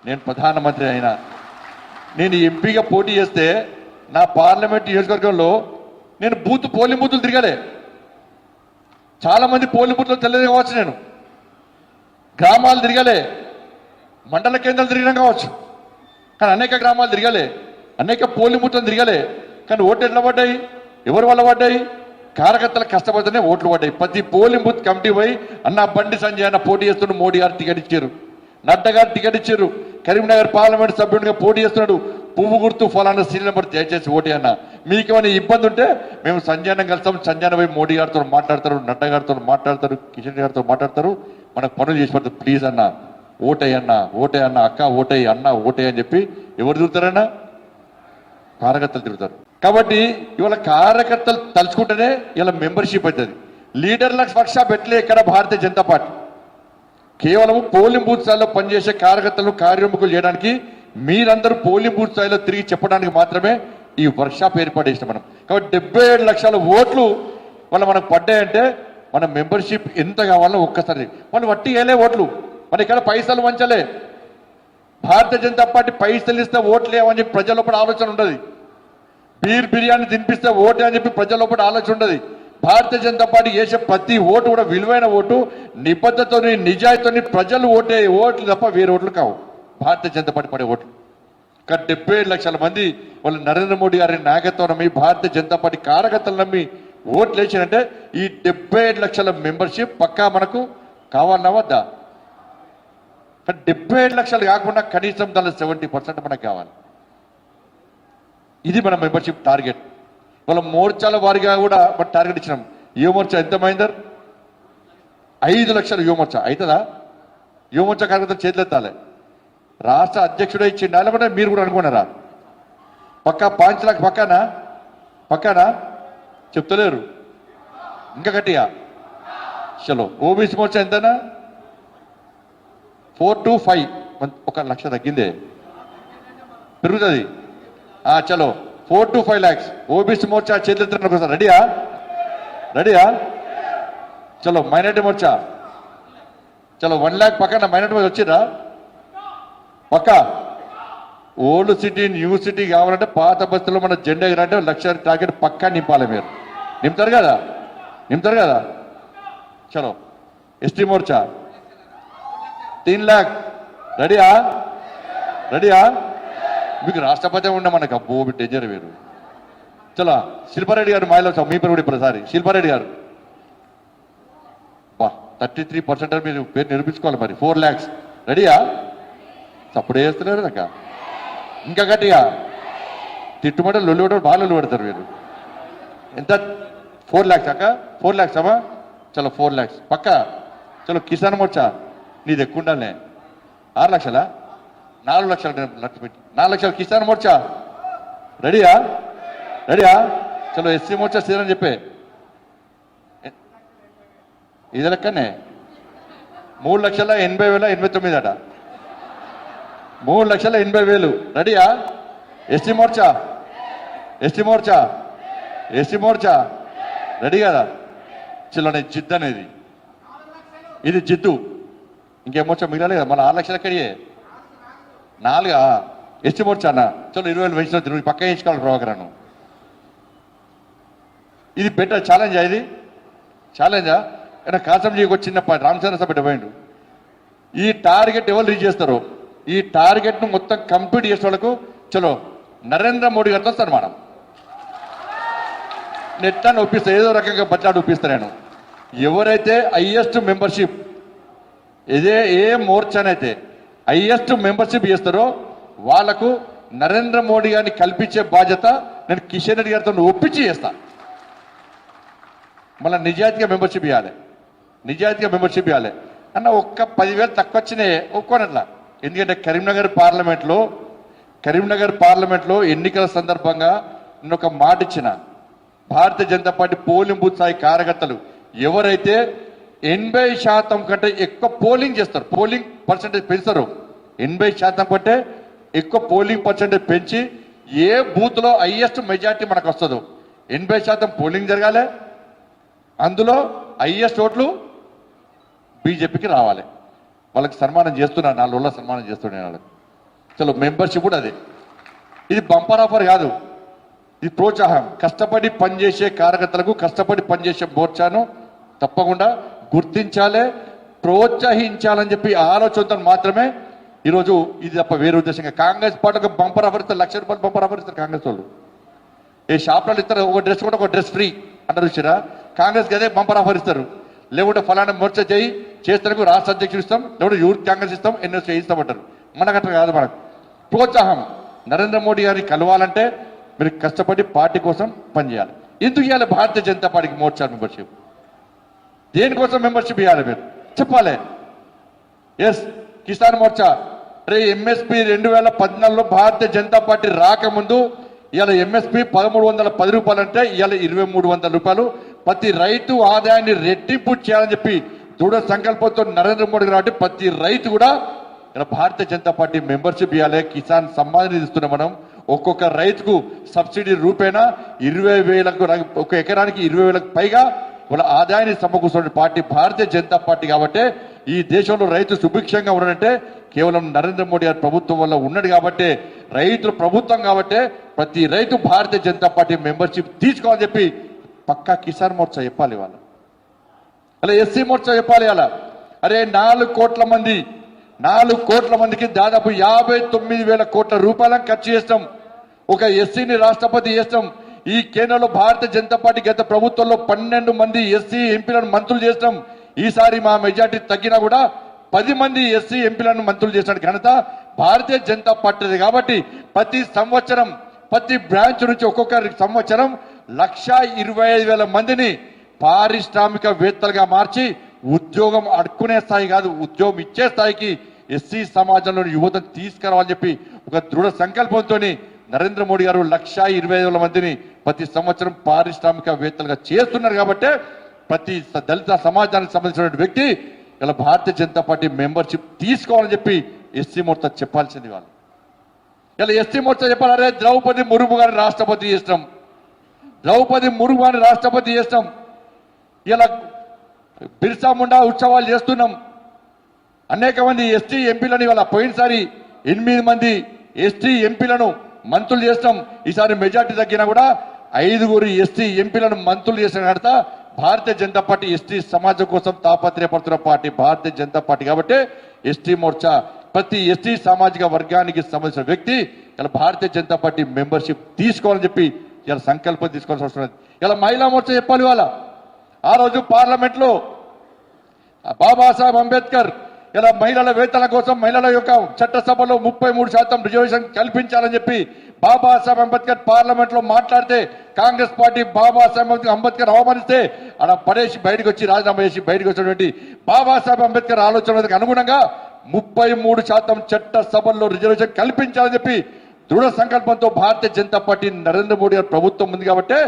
నేను ప్రధానమంత్రి అయినా, నేను ఎంపీగా పోటీ చేస్తే నా పార్లమెంట్ నియోజకవర్గంలో నేను పోలింగ్ బూతులు తిరగలే. చాలామంది పోలింగ్ బూత్లు తెలియదు కావచ్చు, నేను గ్రామాలు తిరగలే, మండల కేంద్రాలు తిరిగినా కావచ్చు, కానీ అనేక గ్రామాలు తిరగలే, అనేక పోలింగ్ బూత్లను తిరగలే. కానీ ఓట్లు ఎట్లా పడ్డాయి? ఎవరి వల్ల పడ్డాయి? కార్యకర్తలు కష్టపడితేనే ఓట్లు పడ్డాయి. ప్రతి పోలింగ్ బూత్ కమిటీ పోయి అన్న బండి సంజయ్ అన్న పోటీ చేస్తున్న మోడీ గారు టికెట్ ఇచ్చారు, నడ్డా గారు టికెట్ ఇచ్చారు, కరీంనగర్ పార్లమెంట్ సభ్యుడిగా పోటీ చేస్తున్నాడు, పువ్వు గుర్తు ఫలానా సీరియల్ నెంబర్ దయచేసి ఓటీ అన్న. మీకేమైనా ఇబ్బంది ఉంటే మేము సంజయనం కలుస్తాం, సంజయన పోయి మోడీ గారితో మాట్లాడతారు, నడ్డా గారితో మాట్లాడతారు, కిషన్ గారితో మాట్లాడతారు, మనకు పనులు చేసి పడతారు. ప్లీజ్ అన్న ఓటే అన్న, ఓటే అన్న, అక్క ఓటే అన్న, ఓటే అని చెప్పి ఎవరు తిరుగుతారన్నా? కార్యకర్తలు తిరుగుతారు. కాబట్టి ఇవాళ కార్యకర్తలు తలుచుకుంటేనే ఇలా మెంబర్షిప్ అవుతుంది. లీడర్లకు వర్క్షాప్ ఎట్లే ఇక్కడ భారతీయ జనతా పార్టీ కేవలం పోలింగ్ బూత్ స్థాయిలో పనిచేసే కార్యకర్తలను కార్యముఖులు చేయడానికి, మీరందరూ పోలింగ్ బూత్ స్థాయిలో తిరిగి చెప్పడానికి మాత్రమే ఈ వర్క్షాప్ ఏర్పాటు చేసినాం మనం. కాబట్టి 77 లక్షల ఓట్లు వాళ్ళ మనకు పడ్డాయంటే మన మెంబర్షిప్ ఎంత కావాలో ఒక్కసారి. వాళ్ళు వట్టి వేలే ఓట్లు, మన ఇక్కడ పైసలు వంచలే. భారతీయ జనతా పార్టీ పైసలు ఇస్తే ఓట్లు లేవని చెప్పి ప్రజల లోపల ఆలోచన ఉండదు. బిర్యానీ తినిపిస్తే ఓటే అని చెప్పి ప్రజల లోపల ఆలోచన ఉండదు. భారతీయ జనతా పార్టీ చేసే ప్రతి ఓటు కూడా విలువైన ఓటు, నిబద్ధతోని నిజాయితీతోని ప్రజలు ఓట్లు తప్ప వేరే ఓట్లు కావు భారతీయ జనతా పార్టీ పడే ఓట్లు. కానీ 77 లక్షల మంది వాళ్ళు నరేంద్ర మోడీ గారి నాయకత్వం నమ్మి, భారతీయ జనతా పార్టీ కార్యకర్తలు నమ్మి ఓట్లు వేసినంటే ఈ 77 లక్షల మెంబర్షిప్ పక్కా మనకు కావాలన్నా వద్దా? కానీ 77 లక్షలు కాకుండా కనీసం దాని 70% మనకు కావాలి. ఇది మన మెంబర్షిప్ టార్గెట్. వాళ్ళ మోర్చాల వారిగా కూడా మన టార్గెట్ ఇచ్చినాం. యువ మోర్చా ఎంత మైందర్? 5 లక్షలు యువ మోర్చా అవుతుందా? యువ మోర్చా కార్యకర్తలు చేతులు ఎత్తాలి. రాష్ట్ర అధ్యక్షుడే ఇచ్చిండు, లేకపోతే మీరు కూడా అనుకున్నారా? పక్కా 5 లక్ష పక్కానా చెప్తలేరు ఇంకా గట్టిగా. చలో ఓబీసీ మోర్చా ఎంతనా? 4 to 5 1 లక్ష తగ్గిందే, పెరుగుతుంది. చలో 4 to 5 lakhs ఓబీసీ మోర్చా చేతులెత్తున ఒకసారి. రెడీయా? చలో మైనార్టీ మోర్చా చలో 1 lakh పక్కన మైనార్టీ మోర్చా వచ్చిరా పక్క. ఓల్డ్ సిటీ న్యూ సిటీ కావాలంటే పాత బస్తీలో మన జెండా ఎగరంటే 1 లక్ష టార్గెట్ పక్కా నింపాలి. మీరు నింపుతారు కదా? చలో ఎస్టీ మోర్చా 3 lakh. రెడీయా? మీకు రాష్ట్రపతి ఉండే మనకు అబ్బో డేంజర్ వేరు. చలో శిల్పారెడ్డి గారు మాయలో మీ పేరు కూడా ఇప్పుడు శిల్పారెడ్డి గారు 33% మీరు పేరు నిరూపించుకోవాలి. మరి 4 lakhs. రెడీయా? అప్పుడే వేస్తున్నారు నాక ఇంకా గట్టిగా తిట్టుమంటే లొల్లి పడతారు, బాగా లొల్లి పెడతారు మీరు. ఎంత? 4 lakhs అక్క? 4 lakhs అమ్మా. చలో 4 lakhs పక్క. చలో కిసాన్ మోర్చా నీది ఎక్కువ ఉండాలనే 6 లక్షలా? 4 లక్షలు పెట్టి 4 లక్షలు కిసాన్ మోర్చా. రెడీయా? చలో ఎస్సీ మోర్చా సీరని చెప్పే ఇది లెక్కనే 3,80,089 అట. 3,80,000. రెడీయా? ఎస్టీ మోర్చా రెడీ కదా? చలో జిద్దు అనేది ఇది జిద్దు. ఇంకేమోర్చా మిగలాలి కదా? మన 6 లక్షల ఎక్కడియే 4 ఎస్టీ మోర్చా అన్న. చలో 20,000 పెంచిన నువ్వు పక్క వేయించుకోవాలి ప్రభాకరను. ఇది బెటర్ ఛాలెంజా? ఇది ఛాలెంజా? అయినా కాసంజీకి వచ్చిన రామచంద్ర సభ పోయిండు. ఈ టార్గెట్ ఎవరు రీచ్ చేస్తారు? ఈ టార్గెట్ను మొత్తం కంప్లీట్ చేసే వాళ్ళకు చలో నరేంద్ర మోడీ గారితో వస్తాను మనం. నెట్టాన్ని ఒప్పిస్తా, ఏదో రకంగా బట్లాడు ఒప్పిస్తాను నేను. ఎవరైతే హైయెస్ట్ మెంబర్షిప్ ఏ మోర్చానైతే హైయెస్ట్ మెంబర్షిప్ చేస్తారో వాళ్లకు నరేంద్ర మోడీ గారిని కల్పించే బాధ్యత నేను కిషన్ రెడ్డి గారితో ఒప్పించి చేస్తా. మళ్ళీ నిజాయితీగా మెంబర్షిప్ ఇవ్వాలి అన్న. ఒక్క 10,000 తక్కువ వచ్చినాయి ఒప్పుకోనట్లా. ఎందుకంటే కరీంనగర్ పార్లమెంట్లో ఎన్నికల సందర్భంగా నేను ఒక మాట ఇచ్చిన. Bharatiya Janata party polling booth స్థాయి కార్యకర్తలు ఎవరైతే 80% కంటే ఎక్కువ పోలింగ్ చేస్తారు, పోలింగ్ పర్సెంటేజ్ పెంచుతారు, 80% కంటే ఎక్కువ పోలింగ్ పర్సెంటేజ్ పెంచి ఏ బూత్లో హైయెస్ట్ మెజార్టీ మనకు వస్తుందో 80% పోలింగ్ జరగాలి. అందులో హైయెస్ట్ ఓట్లు బీజేపీకి రావాలి. వాళ్ళకి సన్మానం చేస్తున్నా, 4 రోజుల సన్మానం చేస్తున్నాను వాళ్ళకి. చలో మెంబర్షిప్ కూడా అదే. ఇది బంపర్ ఆఫర్ కాదు, ఇది ప్రోత్సాహం. కష్టపడి పనిచేసే కార్యకర్తలకు, కష్టపడి పనిచేసే మోర్చాను తప్పకుండా గుర్తించాలి, ప్రోత్సహించాలని చెప్పి ఆలోచనతో మాత్రమే ఈరోజు ఇది తప్ప వేరే ఉద్దేశంగా. కాంగ్రెస్ పార్టీకి బంపర్ ఆఫర్ ఇస్తారు, ₹1,00,000 బంపర్ ఆఫర్ ఇస్తారు కాంగ్రెస్ వాళ్ళు. ఏ షాప్లలో ఇస్తారు, ఒక డ్రెస్ కూడా ఒక డ్రెస్ ఫ్రీ అంటారు చూసారా. కాంగ్రెస్కి అదే బంపర్ ఆఫర్ ఇస్తారు. లేకుంటే ఫలానా మోర్చా చేస్తానికి రాష్ట్ర అధ్యక్షుడు ఇస్తాం, లేకుంటే యూత్ కాంగ్రెస్ ఇస్తాం, ఎన్ఎస్ఏ ఇస్తామంటారు. మనకట్లా కాదు, మనకు ప్రోత్సాహం. నరేంద్ర మోడీ గారిని కలవాలంటే మీరు కష్టపడి పార్టీ కోసం పనిచేయాలి. ఎందుకు ఇవ్వాలి భారతీయ జనతా పార్టీకి మోర్చా మెంబర్షిప్? దేనికోసం మెంబర్షిప్ ఇవ్వాలి మీరు చెప్పాలి. Yes, Kisan Morcha MSP 2014లో Bharatiya Janata party రాకముందు ఇవాళ ఎంఎస్పి ₹1,310 అంటే ఇవాళ ₹2,300. ప్రతి రైతు ఆదాయాన్ని రెట్టింపు చేయాలని చెప్పి దృఢ సంకల్పంతో నరేంద్ర మోడీ గారు ప్రతి రైతు కూడా ఇలా భారతీయ జనతా పార్టీ మెంబర్షిప్ ఇవ్వాలి. కిసాన్ సమ్మాన్ నిధి ఇస్తున్నాం మనం. ఒక్కొక్క రైతుకు సబ్సిడీ రూపేణా 20,000, ఒక ఎకరానికి 20,000 పైగా వాళ్ళ ఆదాయాన్ని సమకూర్చున్న పార్టీ భారతీయ జనతా పార్టీ. కాబట్టి ఈ దేశంలో రైతు సుభిక్షంగా ఉన్నాడంటే కేవలం నరేంద్ర మోడీ గారి ప్రభుత్వం వల్ల ఉన్నాడు. కాబట్టి రైతుల ప్రభుత్వం కాబట్టి ప్రతి రైతు భారతీయ జనతా పార్టీ మెంబర్షిప్ తీసుకోవాలని చెప్పి పక్కా కిసాన్ మోర్చా చెప్పాలి వాళ్ళ. అలా ఎస్సీ మోర్చా చెప్పాలి అలా. అరే 4 కోట్ల మందికి దాదాపు 59,000 కోట్ల రూపాయలను ఖర్చు చేస్తాం. ఒక ఎస్సీని రాష్ట్రపతి చేస్తాం. ఈ కేంద్రంలో భారతీయ జనతా పార్టీ గత ప్రభుత్వంలో 12 మంది ఎస్సీ ఎంపీలను మంత్రులు చేస్తాం. ఈసారి మా మెజార్టీ తగ్గినా కూడా 10 మంది ఎస్సీ ఎంపీలను మంత్రులు చేసిన ఘనత భారతీయ జనతా పార్టీ. కాబట్టి ప్రతి సంవత్సరం ప్రతి బ్రాంచ్ నుంచి ఒక్కొక్క సంవత్సరం 1,25,000 మందిని పారిశ్రామికవేత్తలుగా మార్చి ఉద్యోగం అడుక్కునే స్థాయి కాదు, ఉద్యోగం ఇచ్చే స్థాయికి ఎస్సీ సమాజంలోని యువతను తీసుకురావాలని చెప్పి ఒక దృఢ సంకల్పంతో నరేంద్ర మోడీ గారు 1,25,000 మందిని ప్రతి సంవత్సరం పారిశ్రామికవేత్తలుగా చేస్తున్నారు. కాబట్టి ప్రతి దళిత సమాజానికి సంబంధించిన వ్యక్తి ఇలా భారతీయ జనతా పార్టీ మెంబర్షిప్ తీసుకోవాలని చెప్పి ఎస్సీ మోర్చా చెప్పాల్సింది వాళ్ళు. ఇలా ఎస్సీ మోర్చా చెప్పాలి. అరే ద్రౌపది ముర్ము గారిని రాష్ట్రపతి చేస్తాం, ఇలా బిర్సా ముండా ఉత్సవాలు చేస్తున్నాం. అనేక మంది ఎస్టీ ఎంపీలను ఇవాళ పోయినసారి 8 మంది ఎస్టీ ఎంపీలను మంత్రులు చేస్తాం. ఈసారి మెజార్టీ తగ్గినా కూడా 5 ఎస్టీ ఎంపీలను మంత్రులు చేసిన ఘనత భారతీయ జనతా పార్టీ. ఎస్టీ సమాజం కోసం తాపత్రయపడుతున్న పార్టీ భారతీయ జనతా పార్టీ. కాబట్టి ఎస్టీ మోర్చా ప్రతి ఎస్టీ సామాజిక వర్గానికి సంబంధించిన వ్యక్తి ఇలా భారతీయ జనతా పార్టీ మెంబర్షిప్ తీసుకోవాలని చెప్పి ఇలా సంకల్పం తీసుకోవాల్సిన అవసరం ఉంది. ఇలా మహిళా మోర్చా చెప్పాలి వాళ్ళ. ఆ రోజు పార్లమెంట్ లో బాబాసాహెబ్ అంబేద్కర్ ఇలా మహిళల వేతన కోసం మహిళల యొక్క చట్టసభలో 33% రిజర్వేషన్ కల్పించాలని చెప్పి బాబాసాహెబ్ అంబేద్కర్ పార్లమెంట్ లో మాట్లాడితే కాంగ్రెస్ పార్టీ బాబాసాహెబ్ అంబేద్కర్ అవమానిస్తే అలా పడేసి బయటకు వచ్చి రాజీనామా చేసి బయటకు వచ్చినటువంటి బాబాసాహెబ్ అంబేద్కర్ ఆలోచనలకు అనుగుణంగా 33% చట్టసభల్లో రిజర్వేషన్ కల్పించాలని చెప్పి దృఢ సంకల్పంతో భారతీయ జనతా పార్టీ నరేంద్ర మోడీ గారి ప్రభుత్వం ఉంది. కాబట్టి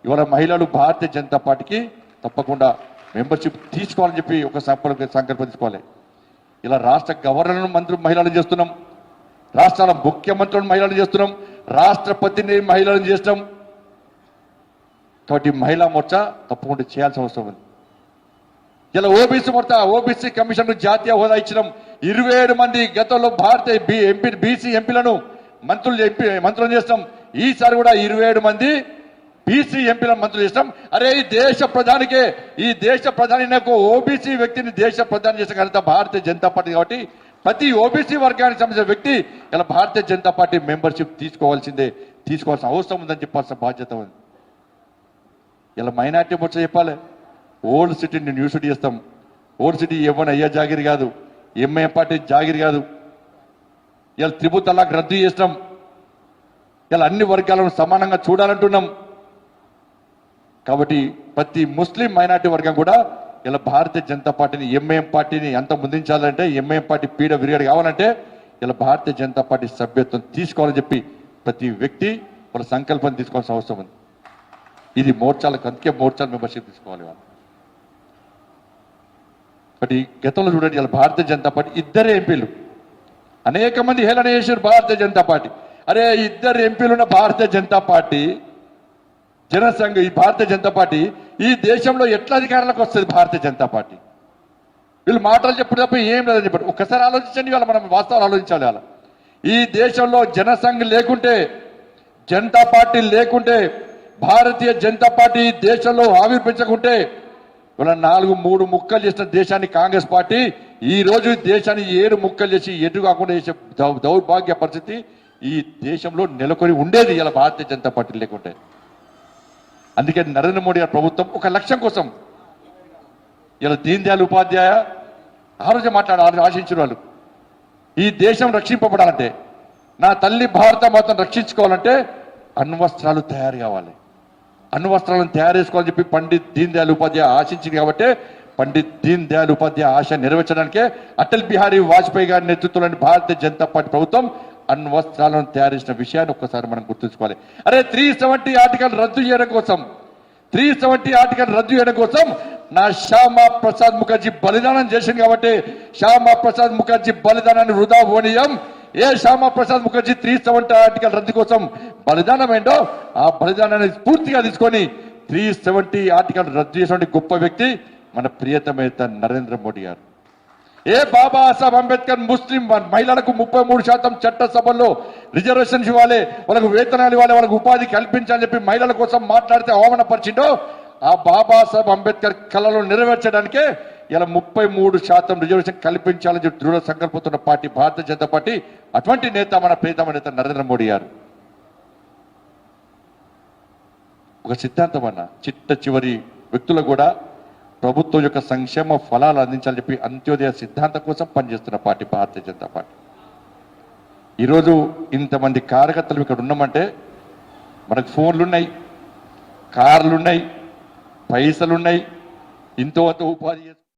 ఇవాళ మహిళలు భారతీయ జనతా పార్టీకి తప్పకుండా మెంబర్షిప్ తీసుకోవాలని చెప్పి ఒక సంకల్పం తీసుకోవాలి. ఇలా రాష్ట్ర గవర్నర్లను మహిళలను చేస్తున్నాం, రాష్ట్రాల ముఖ్యమంత్రులను మహిళలను చేస్తున్నాం, రాష్ట్రపతిని మహిళలను చేస్తాం. కాబట్టి మహిళా మోర్చా తప్పకుండా చేయాల్సిన అవసరం ఉంది. ఇలా ఓబీసీ మోర్చా ఓబీసీ కమిషన్ జాతీయ హోదా ఇచ్చినాం. 27 మంది గతంలో భారతీయ బీసీ ఎంపీలను మంత్రులు చేస్తాం. ఈసారి కూడా 27 మంది బీసీ ఎంపీలను మంత్రులు చేస్తాం. అరే ఈ దేశ ప్రధాని నాకు ఓబీసీ వ్యక్తిని దేశ ప్రధాని చేసిన ఘనత భారతీయ జనతా పార్టీ. కాబట్టి ప్రతి ఓబీసీ వర్గానికి సంబంధించిన వ్యక్తి ఇలా భారతీయ జనతా పార్టీ మెంబర్షిప్ తీసుకోవాల్సిన అవసరం ఉందని చెప్పాల్సిన బాధ్యత ఉంది. ఇలా మైనార్టీ మోర్చా చెప్పాలి. ఓల్డ్ సిటీని న్యూ సిటీ చేస్తాం. ఓల్డ్ సిటీ ఇవ్వని అయ్యా జాగిరి కాదు, ఎంఐఎం పార్టీ జాగిరి కాదు. ఇలా త్రిపుల్ తలాక్ రద్దు చేస్తాం. ఇలా అన్ని వర్గాలను సమానంగా చూడాలంటున్నాం. కాబట్టి ప్రతి ముస్లిం మైనార్టీ వర్గం కూడా ఇలా భారతీయ జనతా పార్టీని ఎంఐఎం పార్టీని ఎంత ముందుంచాలంటే ఎంఐఎం పార్టీ పీడ విరిగడి కావాలంటే ఇలా భారతీయ జనతా పార్టీ సభ్యత్వం తీసుకోవాలని చెప్పి ప్రతి వ్యక్తి వాళ్ళ సంకల్పం తీసుకోవాల్సిన అవసరం ఉంది. ఇది మోర్చాలకు అందుకే మోర్చాల మెంబర్షిప్ తీసుకోవాలి వాళ్ళు. బట్ ఈ గతంలో చూడండి ఇలా భారతీయ జనతా పార్టీ 2 ఎంపీలు అనేక మంది హేళన చేశారు భారతీయ జనతా పార్టీ. అరే 2 ఎంపీలున్న భారతీయ జనతా పార్టీ జనసంఘ్ ఈ భారతీయ జనతా పార్టీ ఈ దేశంలో ఎట్లా అధికారంలోకి వస్తుంది భారతీయ జనతా పార్టీ? వీళ్ళు మాటలు చెప్పడం తప్ప ఏం లేదని చెప్పారు. ఒక్కసారి ఆలోచించండి, వాళ్ళ మనం వాస్తవాలు ఆలోచించాలి. వాళ్ళ ఈ దేశంలో జనసంఘ్ లేకుంటే, జనతా పార్టీ లేకుంటే, భారతీయ జనతా పార్టీ దేశంలో ఆవిర్భించకుంటే ఇవాళ 3 ముక్కలు చేసిన దేశాన్ని కాంగ్రెస్ పార్టీ ఈ రోజు దేశాన్ని 7 ముక్కలు చేసి ఎటు కాకుండా చేసే దౌర్భాగ్య పరిస్థితి ఈ దేశంలో నెలకొని ఉండేది ఇలా భారతీయ జనతా పార్టీ లేకుంటే. అందుకే నరేంద్ర మోడీ గారి ప్రభుత్వం ఒక లక్ష్యం కోసం ఇలా దీన్ దయాళ్ ఉపాధ్యాయ ఆ రోజే ఆశించిన వాళ్ళు ఈ దేశం రక్షింపబడాలంటే, నా తల్లి భారత మాతను రక్షించుకోవాలంటే అణ్వస్త్రాలు తయారు కావాలి, అణ్వస్త్రాలను తయారు చేసుకోవాలని చెప్పి పండిత్ దీన్ దయాళ్ ఉపాధ్యాయ ఆశించింది. కాబట్టి పండిత్ దీన్ దయాళ్ ఉపాధ్యాయ ఆశ నెరవేర్చడానికే అటల్ బిహారీ వాజ్పేయి గారి నేతృత్వంలోని భారతీయ జనతా పార్టీ ప్రభుత్వం అణ్వస్త్రాలను తయారు చేసిన విషయాన్ని ఒక్కసారి మనం గుర్తుంచుకోవాలి. అరే 370 ఆర్టికల్ రద్దు చేయడం కోసం, 370 ఆర్టికల్ రద్దు చేయడం కోసం నా శ్యామా ప్రసాద్ ముఖర్జీ బలిదానం చేసింది. కాబట్టి శ్యామా ప్రసాద్ ముఖర్జీ బలిదానాన్ని వృధా పోనీయం. ఏ శ్యామా ప్రసాద్ ముఖర్జీ 370 ఆర్టికల్ రద్దు కోసం బలిదానం ఏంటో ఆ బలిదానాన్ని పూర్తిగా తీసుకొని 370 ఆర్టికల్ రద్దు చేసిన గొప్ప వ్యక్తి మన ప్రియతమేత నరేంద్ర మోడీ గారు. ఏ బాబాసాహెబ్ అంబేద్కర్ ముస్లిం మహిళలకు 33% చట్టసభల్లో రిజర్వేషన్స్ ఇవ్వాలి, వాళ్ళకు వేతనాలు ఇవ్వాలి, వాళ్ళకు ఉపాధి కల్పించాలని చెప్పి మహిళల కోసం మాట్లాడితే అవమానపరిచిండో ఆ బాబాసాహెబ్ అంబేద్కర్ కళలను నెరవేర్చడానికే ఇలా 33% రిజర్వేషన్ కల్పించాలని చెప్పి దృఢ సంకల్పతున్న పార్టీ భారతీయ జనతా పార్టీ. అటువంటి నేత మన ప్రియతమ నేత నరేంద్ర మోడీ గారు. ఒక సిద్ధాంతం అన్న చిట్ట చివరి వ్యక్తులు కూడా ప్రభుత్వం యొక్క సంక్షేమ ఫలాలు అందించాలని చెప్పి అంత్యోదయ సిద్ధాంతం కోసం పనిచేస్తున్న పార్టీ భారతీయ జనతా పార్టీ. ఈరోజు ఇంతమంది కార్యకర్తలు ఇక్కడ ఉన్నామంటే మనకు ఫోన్లు ఉన్నాయి, కార్లు ఉన్నాయి, పైసలున్నాయి, ఇంతో ఉపాధి